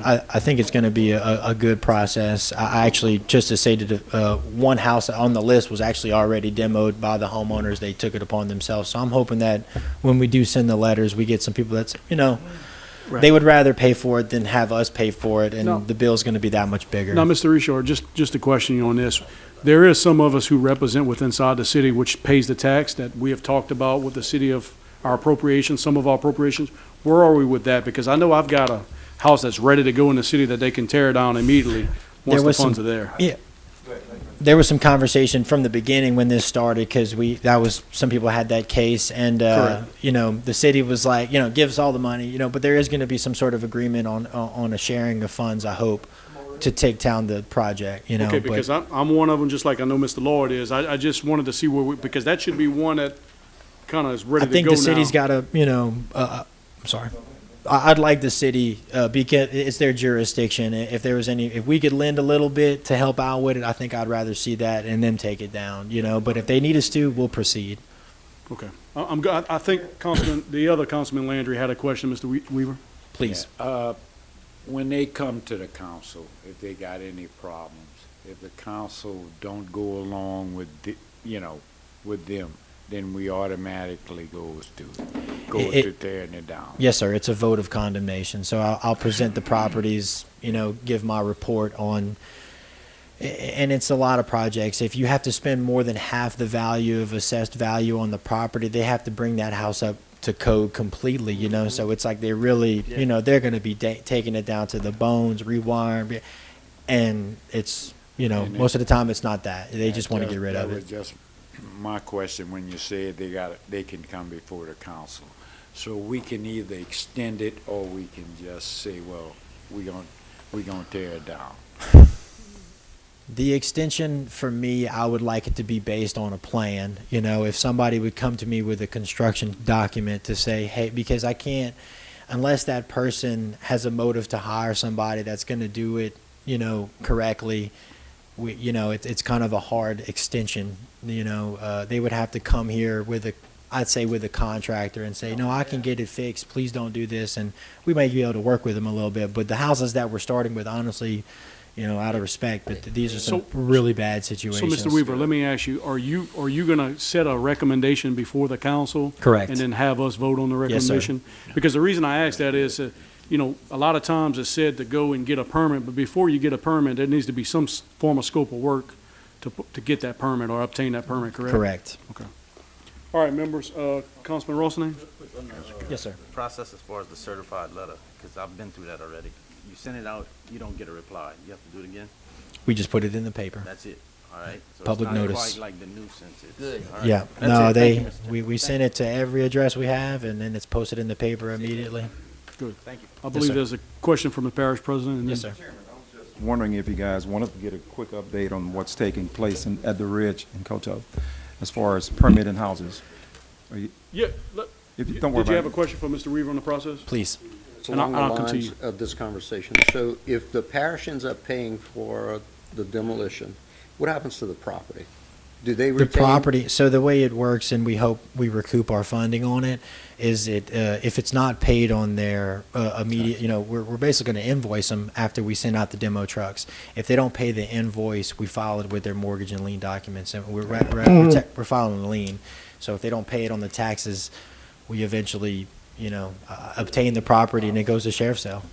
I think it's going to be a good process. I actually, just to say, one house on the list was actually already demoed by the homeowners. They took it upon themselves. So I'm hoping that when we do send the letters, we get some people that's, they would rather pay for it than have us pay for it, and
No.
the bill's going to be that much bigger.
Now, Mr. Richard, just to question you on this, there is some of us who represent with inside the city which pays the tax that we have talked about with the city of our appropriations, some of our appropriations. Where are we with that? Because I know I've got a house that's ready to go in the city that they can tear down immediately once
There
the
was
funds
some-
are there.
Yeah. There was some conversation from the beginning when this started, because some people had that case, and
Correct.
the city was like, give us all the money, but there is going to be some sort of agreement on a sharing of funds, I hope, to take down the project.
Okay, because I'm one of them, just like I know Mr. Lord is. I just wanted to see because that should be one that kind of is ready
I
to
think
go
the city's
now.
got to, I'm sorry. I'd like the city, because it's their jurisdiction. If we could lend a little bit to help out with it, I think I'd rather see that and them take it down, But if they need us to, we'll proceed.
Okay. I'm good. I think the other Councilman Landry had a question, Mr. Weaver.
Please.
When they come to the council, if they got any problems, if the council don't go along with, with them, then we automatically goes to tearing it down.
Yes, sir. It's a vote of condemnation. So I'll present the properties, give my report on, and it's a lot of projects. If you have to spend more than half the value of assessed value on the property, they have to bring that house up to code completely, So it's like they really, they're going to be taking it down to the bones, rewiring, and it's, most of the time it's not that. They just want to get rid of
That was
it.
just my question when you said they can come before the council. So we can either extend it or we can just say, well, we're gonna tear it down.
The extension, for me, I would like it to be based on a plan. If somebody would come to me with a construction document to say, hey, because I can't, unless that person has a motive to hire somebody that's going to do it, correctly, it's kind of a hard extension. They would have to come here with a contractor and say, no, I can get it fixed. Please don't do this. And we may be able to work with them a little bit. But the houses that we're starting with, honestly, out of respect, but these are some really bad
So,
situations.
Mr. Weaver, let me ask you, are you going to set a recommendation before the council?
Correct.
And then have us vote on the
Yes, sir.
recommendation? Because the reason I ask that is, a lot of times it's said to go and get a permit, but before you get a permit, there needs to be some form of scope of work to get that permit or obtain that permit, correct?
Correct.
Okay. All right, members, Councilman Rossini?
Yes, sir.
Process as far as the certified letter, because I've been through that already. You send it out, you don't get a reply. You have to do it again.
We just put it in the paper.
That's it. All right. So
Public
it's not
notice.
quite like the nuisance. It's,
Good.
all right.
Yeah.
That's
No,
it. Thank you, Mr. Chairman.
we send it to every address we have, and then it's posted in the paper immediately.
Good.
Thank you.
I believe
sir.
there's a question from the parish president. and
Yes,
then-
sir.
Wondering if you guys wanted to get a quick update on what's taking place at the Ridge in Coteau as far as permitting houses. Are you,
Yeah,
if you don't worry
did you
about
have a question for Mr. Weaver on the process?
Please.
It's
And
along the
I'll come to
lines
you.
of this conversation. So if the parish ends up paying for the demolition, what happens to the property? Do they
The
retain?
property, so the way it works, and we hope we recoup our funding on it, is if it's not paid on their immediate, we're basically going to invoice them after we send out the demo trucks. If they don't pay the invoice, we file it with their mortgage and lien documents, and we're filing a lien. So if they don't pay it on the taxes, we eventually, obtain the property, and it goes to sheriff's sale,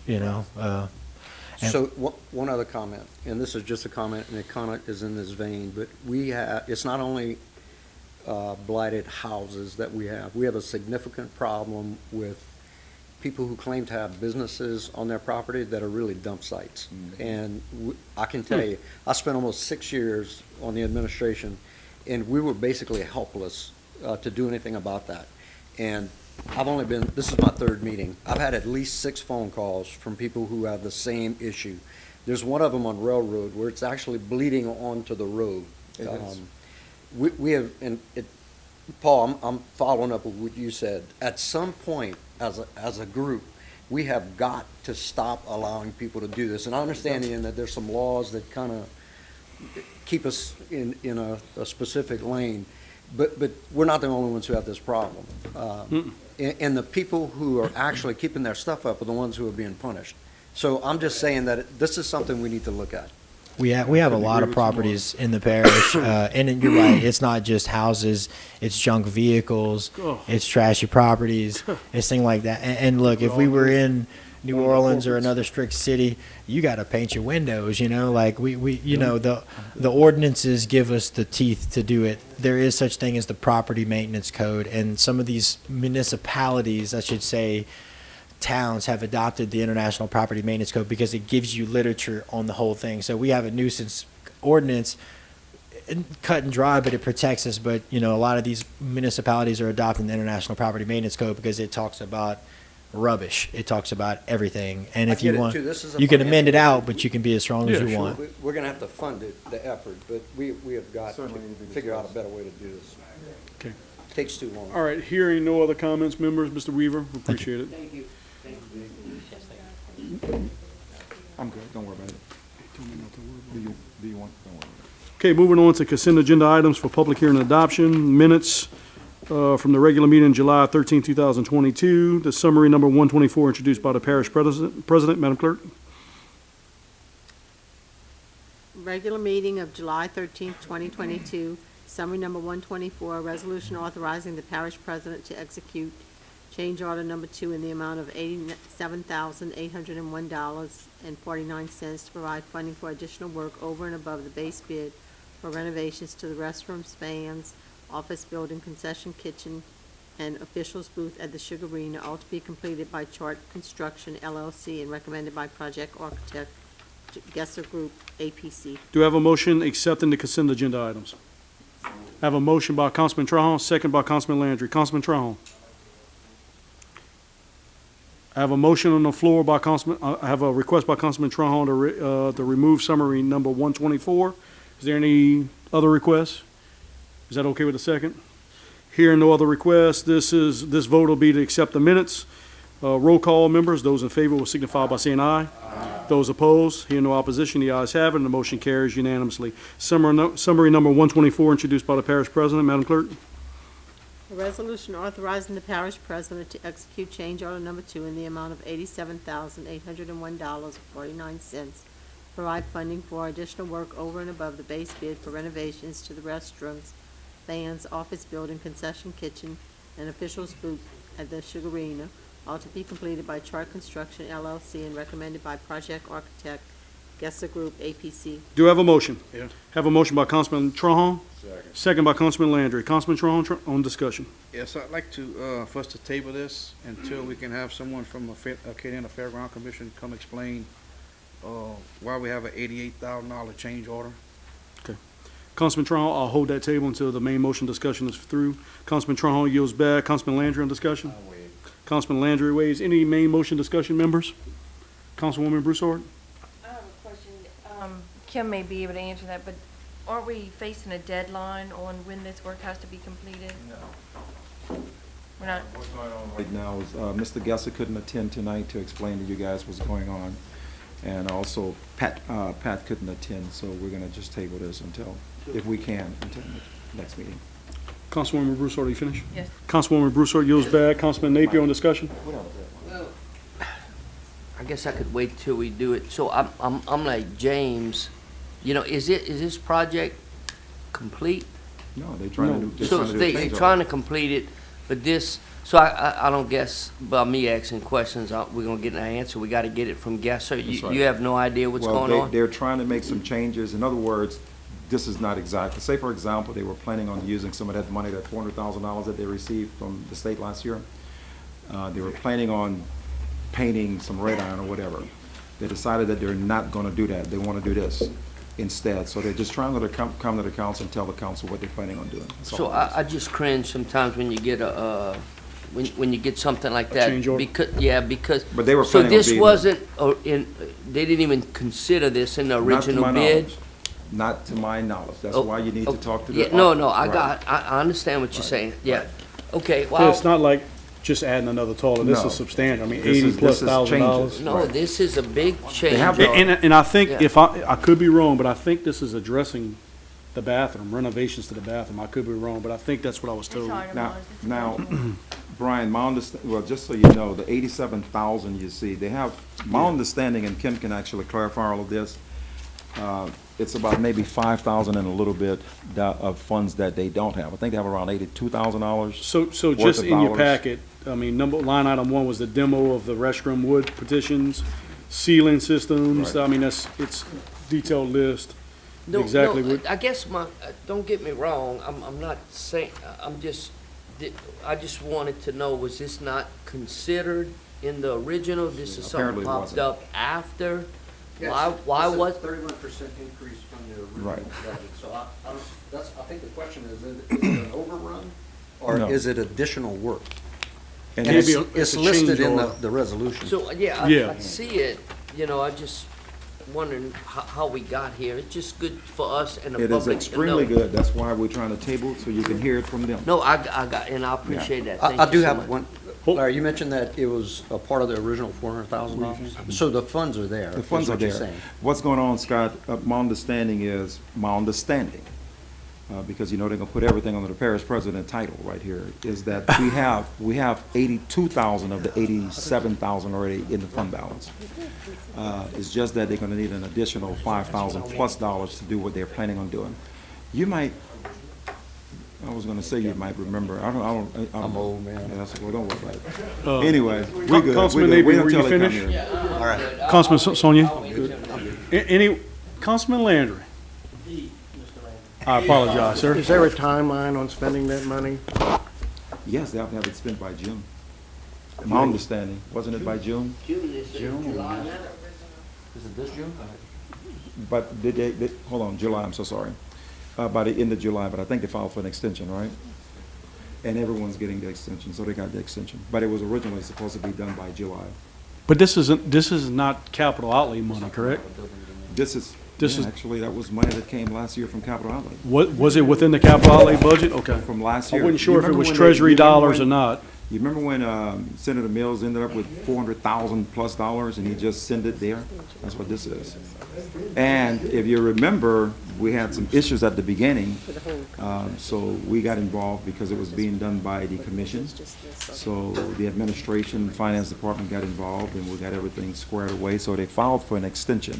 And-
So one other comment, and this is just a comment, and it kind of is in this vein, but it's not only blighted houses that we have. We have a significant problem with people who claim to have businesses on their property that are really dump sites. And I can tell you, I spent almost 6 years on the administration, and we were basically helpless to do anything about that. And this is my third meeting. I've had at least 6 phone calls from people who have the same issue. There's one of them on Railroad where it's actually bleeding onto the road. We have, Paul, I'm following up with what you said. At some point, as a group, we have got to stop allowing people to do this. And I understand that there's some laws that kind of keep us in a specific lane. But we're not the only ones who have this problem. And the people who are actually keeping their stuff up are the ones who are being punished. So I'm just saying that this is something we need to look at.
We have a lot of properties in the parish, and you're right. It's not just houses; it's junk vehicles, it's trashy properties, it's things like that. And look, if we were in New Orleans or another strict city, you got to paint your windows. You know, like the ordinances give us the teeth to do it. There is such thing as the property maintenance code, and some of these municipalities, I should say, towns have adopted the International Property Maintenance Code because it gives you literature on the whole thing. So we have a nuisance ordinance, cut and dry, but it protects us. But, a lot of these municipalities are adopting the International Property Maintenance Code because it talks about rubbish. It talks about everything. And if you want, you can amend it out, but you can be as strong as you want.
We're going to have to fund it, the effort, but we have got to figure out a better way to do this.
Okay.
Takes too long.
All right, hearing no other comments, members, Mr. Weaver, appreciate it.
Thank you.
I'm good, don't worry about it. Do you want, don't worry about it.
Okay, moving on to consent agenda items for public hearing and adoption. Minutes from the regular meeting July 13, 2022. The summary number 124 introduced by the parish president. Madam Clerk.
Regular meeting of July 13th, 2022, summary number 124, resolution authorizing the parish president to execute change order number 2 in the amount of $87,801.49 to provide funding for additional work over and above the base bid for renovations to the restrooms, fans, office building, concession kitchen, and officials booth at the Sugar Arena, all to be completed by Chart Construction LLC and recommended by project architect Gesser Group, APC.
Do I have a motion accepting the consent agenda items? I have a motion by Councilman Trahan, second by Councilman Landry. Councilman Trahan. I have a motion on the floor by Councilman, I have a request by Councilman Trahan to remove summary number 124. Is there any other requests? Is that okay with the second? Hearing no other requests, this vote will be to accept the minutes. Roll call, members. Those in favor will signify by saying aye. Those opposed, hearing no opposition, the ayes have it, and the motion carries unanimously. Summary number 124, introduced by the parish president. Madam Clerk.
A resolution authorizing the parish president to execute change order number 2 in the amount of $87,801.49. Provide funding for additional work over and above the base bid for renovations to the restrooms, fans, office building, concession kitchen, and officials booth at the Sugar Arena, all to be completed by Chart Construction LLC and recommended by project architect Gesser Group, APC.
Do I have a motion? Yeah. Have a motion by Councilman Trahan. Second by Councilman Landry. Councilman Trahan on discussion.
Yes, I'd like to, for us to table this until we can have someone from Acadiana Fairground Commission come explain why we have an $88,000 change order.
Okay. Councilman Trahan, I'll hold that table until the main motion discussion is through. Councilman Trahan yields back. Councilman Landry on discussion. Councilman Landry waives. Any main motion discussion, members? Councilwoman Broussard?
I have a question. Kim may be able to answer that, but aren't we facing a deadline on when this work has to be completed?
No.
We're not.
What's going on right now is Mr. Gesser couldn't attend tonight to explain to you guys what's going on. And also Pat couldn't attend, so we're going to just table this until the next meeting.
Councilwoman Broussard, are you finished?
Yes.
Councilwoman Broussard yields back. Councilman Napier on discussion.
Well, I guess I could wait till we do it. So I'm like James, is this project complete?
No, they're trying to do.
So they're trying to complete it, but so I don't guess by me asking questions, we're gonna get an answer. We gotta get it from Gesser. You have no idea what's going on?
They're trying to make some changes. In other words, this is not exact. Say, for example, they were planning on using some of that money, that $400,000 that they received from the state last year. They were planning on painting some red iron or whatever. They decided that they're not going to do that. They want to do this instead. So they're just trying to come to the council and tell the council what they're planning on doing.
So I just cringe sometimes when you get when you get something like that.
Change order?
Because.
But they were
So
planning on
this
being
wasn't they didn't even consider this in the original bid?
Not to my knowledge. That's why you need to talk to the.
Yeah, no, I understand what you're saying. Yeah. Okay.
So
Well.
it's not like just adding another toilet. This is substantial. I mean,
This is
$80,000+.
No, this is a big change.
have
And I think
Yeah.
if I could be wrong, but I think this is addressing the bathroom, renovations to the bathroom. I could be wrong, but I think that's what I was
That's
told.
all it
Now,
was. It's
now,
budget.
Brian, my well, just so you know, the 87,000 you see, they have, my understanding, and Kim can actually clarify all of this, it's about maybe 5,000 and a little bit of funds that they don't have. I think they have around $82,000.
So
worth
just
of
in your
dollars.
packet, I mean, line item one was the demo of the restroom wood petitions, ceiling systems.
Right.
I mean, it's detailed list.
No,
Exactly
no,
what-
I guess don't get me wrong, I'm not saying, I just wanted to know, was this not considered in the original? This is something
Apparently it
popped
wasn't.
up after? Why was?
31% increase from the original
Right.
budget. So I think the question is it an overrun? Or
No.
is it additional work?
And
And
Maybe
it's
it's a
listed
change
in
order.
the resolution.
So,
Yeah.
I see it, I just wondering how we got here. It's just good for us and the
It
public
is
to know.
extremely good. That's why we're trying to table it, so you can hear it from them.
No, I got, and I appreciate that. Thank
I
you
do
so
have
much.
one, Larry, you mentioned that it was a part of the original $400,000. So the funds are there.
The
is
funds are
what you're
there.
saying.
What's going on, Scott, my understanding, because they're gonna put everything under the parish president title right here, is that we have 82,000 of the 87,000 already in the fund balance. It's just that they're gonna need an additional 5,000 plus dollars to do what they're planning on doing. You might, I was gonna say you might remember,
I'm old, man.
Yeah, well, don't worry about it. Anyway, we're good.
Councilman
We're good.
Avery,
Wait
were you
until they come
finished?
here.
All right.
Councilman Sonia? Any, Councilman Landry? I apologize, sir.
Is there a timeline on spending that money?
Yes, they have to have it spent by June. My understanding, wasn't it by June?
June, is it July now?
Is it this June?
But did they, hold on, July, I'm so sorry. By the end of July, but I think they filed for an extension, right? And everyone's getting the extension, so they got the extension. But it was originally supposed to be done by July.
But this is not capital outlay money, correct?
This is, actually, that was money that came last year from capital outlay.
What, was it within the capital outlay budget? Okay.
From last
I
year.
wasn't sure
You
if it
remember
was
when
treasury
you remember
dollars or
when-
not.
You remember when Senator Mills ended up with $400,000 plus and he just sent it there? That's what this is. And if you remember, we had some issues at the beginning, so we got involved because it was being done by the commission. So the administration, finance department got involved and we got everything squared away, so they filed for an extension.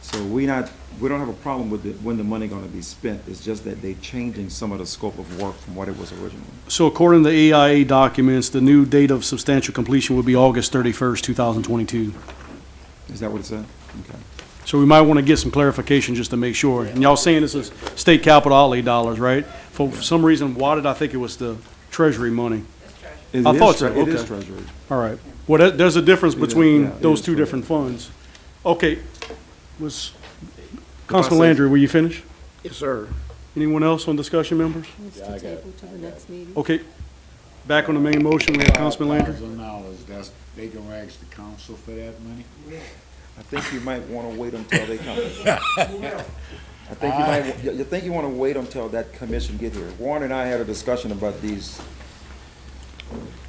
So we don't have a problem with when the money gonna be spent, it's just that they changing some of the scope of work from what it was originally.
So according to the AIA documents, the new date of substantial completion would be August 31st, 2022.
Is that what it said? Okay.
So we might want to get some clarification just to make sure. And y'all saying this is state capital outlay dollars, right? For some reason, why did I think it was the treasury money?
It
I
is
thought so,
It is
okay.
treasury.
All right. Well, there's a difference
It is,
between
yeah, it
those
is
two
treasury.
different funds. Okay. Was,
I
Councilman
say-
Landry, were you finished?
Yes, sir.
Anyone else on discussion, members?
It's to table to the next meeting.
Okay. Back on the main motion, we have Councilman Landry.
$5,000, they gonna ask the council for that money?
I think you might want to wait until they come. You think you want to wait until that commission get here. Warren and I had a discussion about these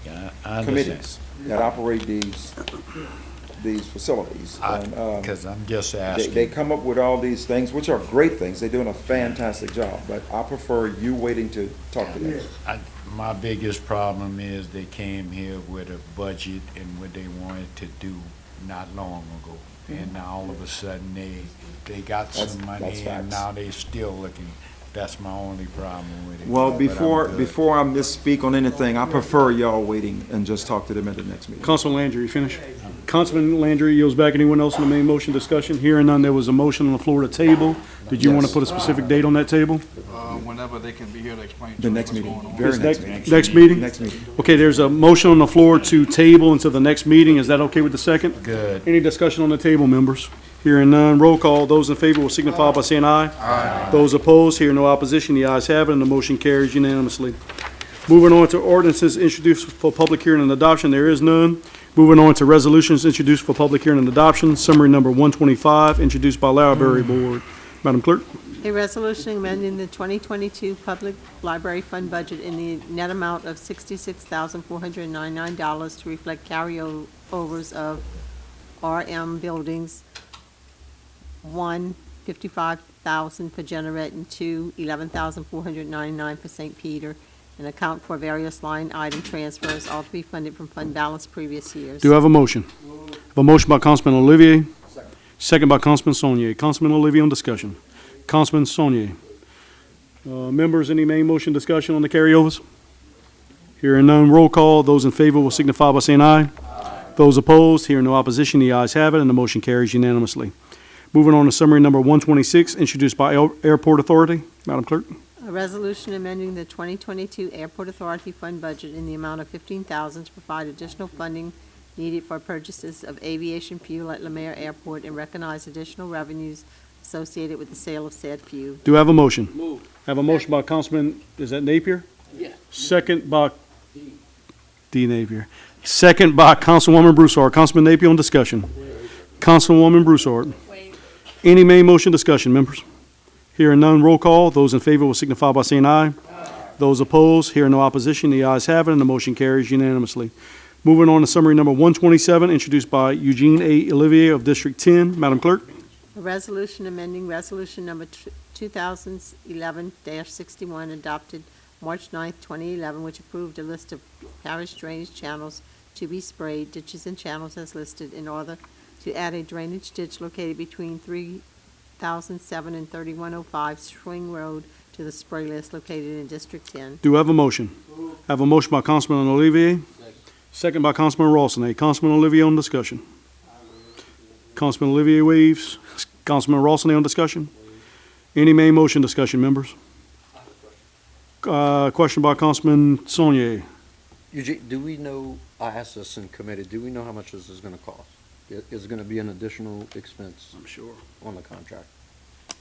Yeah, I
committees that operate these facilities. And,
Because I'm just
they
asking.
come up with all these things, which are great things. They're doing a fantastic job, but I prefer you waiting to talk to them.
My biggest problem is they came here with a budget and what they wanted to do not long ago. And now all of a sudden, they got
That's-
some money
that's
and
facts.
now they still looking. That's my only problem with it.
Well,
But I'm
before I
good.
misspeak on anything, I prefer y'all waiting and just talk to them at the next meeting.
Councilman Landry, you finished? Councilman Landry yields back. Anyone else on the main motion discussion? Hearing none, there was a motion on the floor to table. Did you want to
Yes.
put a specific date on that table?
Whenever they can be here to explain.
The next meeting,
This
very next meeting.
Next meeting?
Next meeting.
Okay, there's a motion on the floor to table until the next meeting. Is that okay with the second?
Good.
Any discussion on the table, members? Hearing none, roll call. Those in favor will signify by saying aye. Aye. Those opposed, hearing no opposition, the ayes have it, and the motion carries unanimously. Moving on to ordinances introduced for public hearing and adoption, there is none. Moving on to resolutions introduced for public hearing and adoption, summary number 125, introduced by Library Board. Madam Clerk?
A resolution amending the 2022 Public Library Fund budget in the net amount of $66,499 to reflect carryovers of RM Buildings 1, 55 $8,000 for Generating 2, $11,499 for St. Peter, and account for various line item transfers, all to be funded from fund balance previous years.
Do I have a motion? Have a motion by Councilman Olivier. Second by Councilman Saunier. Councilman Olivier on discussion. Councilman Saunier. Members, any main motion discussion on the carryovers? Hearing none, roll call. Those in favor will signify by saying aye. Those opposed, hearing no opposition, the ayes have it, and the motion carries unanimously. Moving on to summary number 126, introduced by Airport Authority. Madam Clerk.
A resolution amending the 2022 Airport Authority Fund budget in the amount of $15,000 to provide additional funding needed for purchases of aviation fuel at Lemaire Airport and recognize additional revenues associated with the sale of said fuel.
Do I have a motion? Move. Have a motion by Councilman, is that Napier?
Yeah.
Second by D. Napier. Second by Councilwoman Broussard. Councilman Napier on discussion. Councilwoman Broussard. Any main motion discussion, members? Hearing none, roll call. Those in favor will signify by saying aye. Those opposed, hearing no opposition, the ayes have it, and the motion carries unanimously. Moving on to summary number 127, introduced by Eugene A. Olivier of District 10. Madam Clerk.
A resolution amending resolution number 2011-61 adopted March 9th, 2011, which approved a list of parish drainage channels to be sprayed, ditches and channels as listed, in order to add a drainage ditch located between 3007 and 3105 Swing Road to the spray list located in District 10.
Do I have a motion? Have a motion by Councilman Olivier. Second by Councilman Rawson. Councilman Olivier on discussion. Councilman Olivier waves. Councilman Rawson on discussion. Any main motion discussion, members? Question by Councilman Saunier.
Eugene, do we know, I asked this in committee, do we know how much this is gonna cost? Is it gonna be an additional expense? I'm sure. On the contract?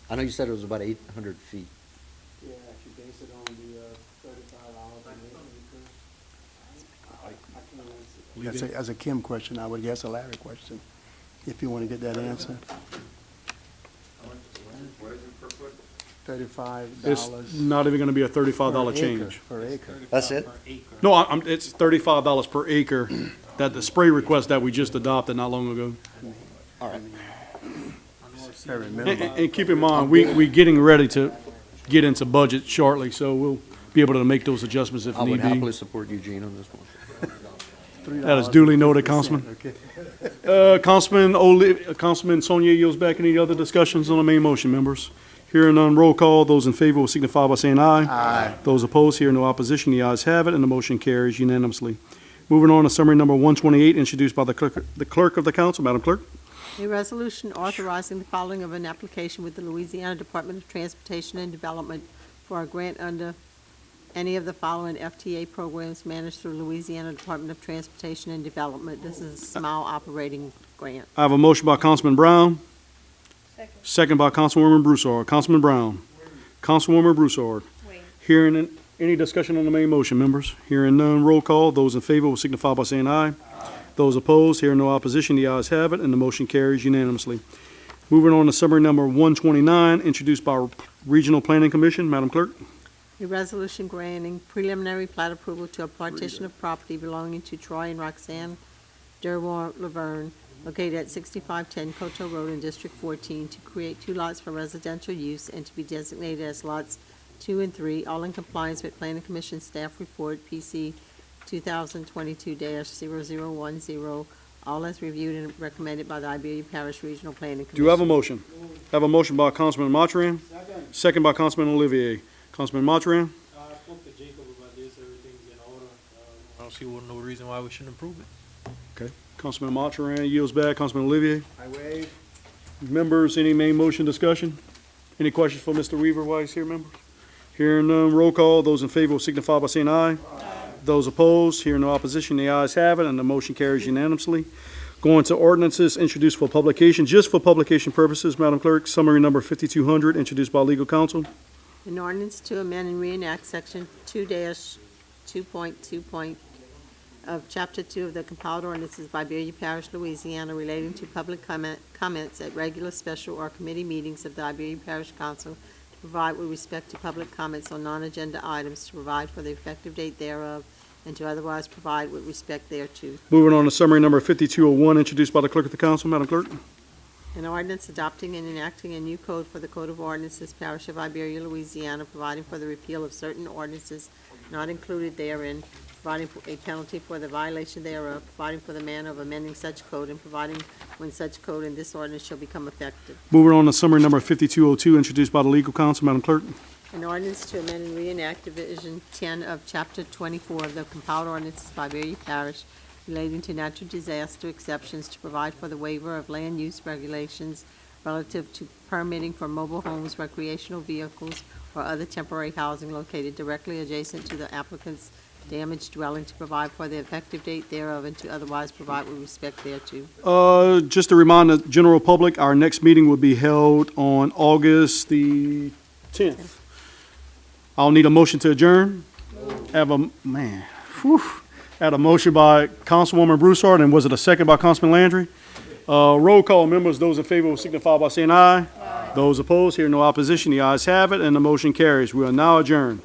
I know you said it was about 800 feet.
Yeah, if you base it on the $35 an acre.
As a Kim question, I would guess a Larry question, if you want to get that answer.
It's
$35
not even going to be a $35 change.
per acre.
That's it?
No, it's $35 per acre that the spray request that we just adopted not long ago.
All right.
Very
And,
minimal.
and keep in mind, we getting ready to get into budget shortly, so we'll be able to make those adjustments if
I would
need
happily
be.
support Eugene on this one.
That is duly noted, Councilman. Councilman Saunier yields back. Any other discussions on the main motion, members? Hearing none, roll call. Those in favor will signify by saying aye.
Aye.
Those opposed, hearing no opposition, the ayes have it, and the motion carries unanimously. Moving on to summary number 128, introduced by the clerk of the council. Madam Clerk.
A resolution authorizing the filing of an application with the Louisiana Department of Transportation and Development for a grant under any of the following FTA programs managed through Louisiana Department of Transportation and Development. This is a SMILE operating grant.
I have a motion by Councilman Brown. Second by Councilwoman Broussard. Councilman Brown. Councilwoman Broussard. Hearing any discussion on the main motion, members? Hearing none, roll call. Those in favor will signify by saying aye. Those opposed, hearing no opposition, the ayes have it, and the motion carries unanimously. Moving on to summary number 129, introduced by Regional Planning Commission. Madam Clerk.
A resolution granting preliminary plat approval to a partition of property belonging to Troy and Roxanne Derwar Laverne, located at 6510 Coteau Road in District 14, to create 2 lots for residential use and to be designated as lots 2 and 3, all in compliance with Planning Commission Staff Report PC 2022-0010, all as reviewed and recommended by the Iberia Parish Regional Planning Commission.
Do you have a motion? Have a motion by Councilman Mathurin. Second by Councilman Olivier. Councilman Mathurin.
I spoke to Jacob about this, everything's in order. I don't see no reason why we shouldn't approve it.
Okay. Councilman Mathurin yields back. Councilman Olivier.
I waive.
Members, any main motion discussion? Any questions for Mr. Weaver while he's here, members? Hearing none, roll call. Those in favor will signify by saying aye. Those opposed, hearing no opposition, the ayes have it, and the motion carries unanimously. Going to ordinances introduced for publication, just for publication purposes, Madam Clerk, summary number 5200, introduced by legal counsel.
An ordinance to amend and reenact Section 2-2.2 of Chapter 2 of the compiled ordinances by Iberia Parish, Louisiana, relating to public comments at regular, special, or committee meetings of the Iberia Parish Council, to provide with respect to public comments on non-agenda items, to provide for the effective date thereof, and to otherwise provide with respect thereto.
Moving on to summary number 5201, introduced by the clerk of the council. Madam Clerk.
An ordinance adopting and enacting a new code for the Code of Ordinances, Parish of Iberia, Louisiana, providing for the repeal of certain ordinances not included therein, providing for a penalty for the violation thereof, providing for the manner of amending such code, and providing when such code and this ordinance shall become effective.
Moving on to summary number 5202, introduced by the legal counsel. Madam Clerk.
An ordinance to amend and reenact Division 10 of Chapter 24 of the compiled ordinances of Iberia Parish relating to natural disaster exceptions to provide for the waiver of land use regulations relative to permitting for mobile homes, recreational vehicles, or other temporary housing located directly adjacent to the applicant's damaged dwelling, to provide for the effective date thereof and to otherwise provide with respect thereto.
Just to remind the general public, our next meeting will be held on August the 10th. I'll need a motion to adjourn. Have a, man, whew. Had a motion by Councilwoman Broussard, and was it a second by Councilman Landry? Roll call, members. Those in favor will signify by saying aye. Those opposed, hear no opposition. The ayes have it, and the motion carries. We are now adjourned.